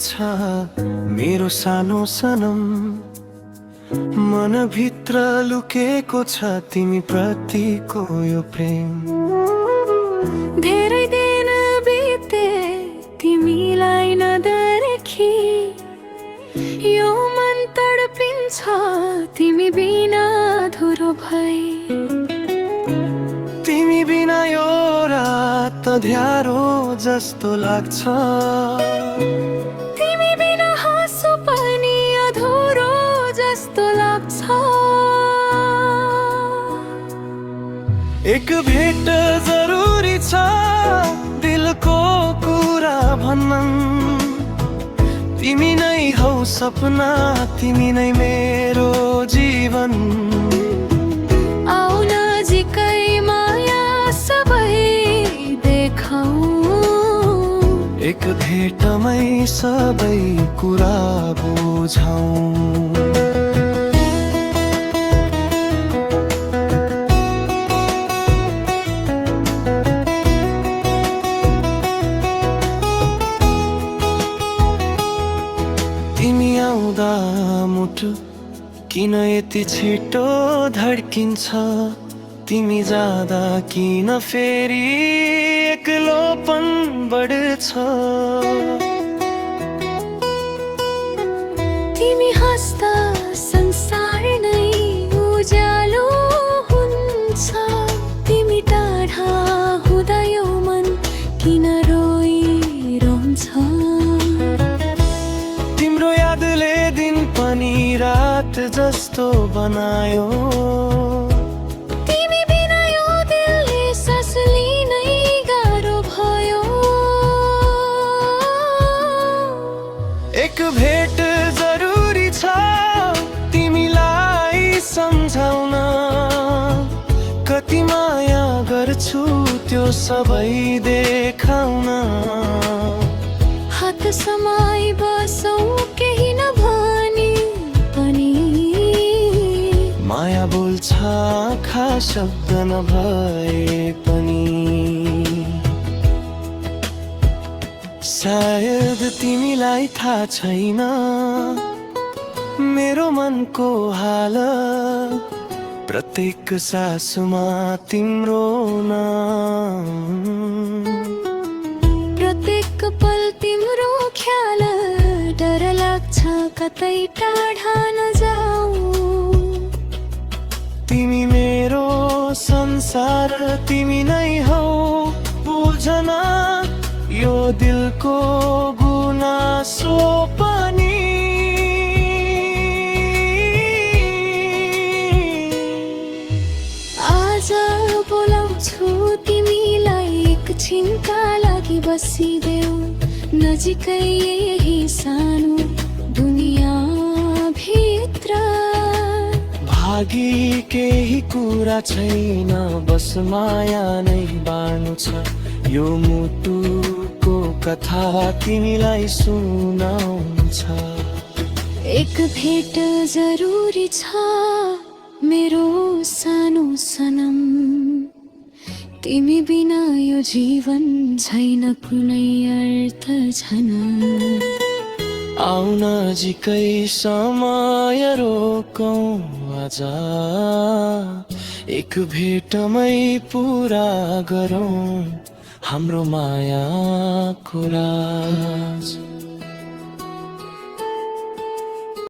मेरो सानो सनम। मनभित्र लुकेको छ तिमी प्रतिको यो प्रेम। धेरै दिन बिते तिमीलाई नदेखी, यो मन तडपिन्छ तिमी बिना अधुरो भई। तिमी बिना यो रात अँध्यारो जस्तो लाग्छ। तिमी बिना हाँसो पनि अधुरो जस्तो लाग्छ। एक भेट जरुरी छ दिलको कुरा भन्न। तिमी नै हौ सपना, तिमी नै मेरो जीवन। आऊ नजिकै माया सबै देखाऊ, एक भेटमै सबै कुरा बुझाऊ। तिमी आउँदा मुटु किन यति छिटो धड्किन्छ। तिमी जाँदा किन फेरि एक्लोपन बढ्छ। तिमी हाँस्दा संसार नै उज्यालो हुन्छ। तिमी टाढा हुँदा यो मन किन रोइरहन्छ। तिम्रो यादले दिन पनि रात जस्तो बनायो। तिमी बिना यो दिलले सास लिनै गाह्रो भयो। एक भेट जरुरी छ तिमीलाई सम्झाउन। कति माया गर्छु त्यो सबै देखाउन। हात समाई बसौँ केही नभनी पनि। माया बोल्छ आँखा शब्द नभए पनि। सायद तिमीलाई थाहा छैन मेरो मनको हाल। प्रत्येक सासुमा तिम्रो नाम। प्रत्येक पल तिम्रो ख्याल, डर लाग्छ कतै टाढा नजाऊ। तिमी मेरो संसार, तिमी नै हौ बुझना यो दिलको गुनासो पनि। आज बोलाउँछु तिमीलाई एकछिनका लागि बसिदेऊ नजिकै यही सानो दुनिया भित्र। भागी केही कुरा छैन, बस माया नै बाँड्नु छ। यो मुटुको कथा तिमीलाई सुनाउँछ। एक भेट जरुरी छ मेरो सानो सनम। तिमी बिना यो जीवन छैन कुनै अर्थ झन। आऊ नजिकै समय रोकौँ आज। एक भेटमै पुरा गरौँ हाम्रो मायाको राज।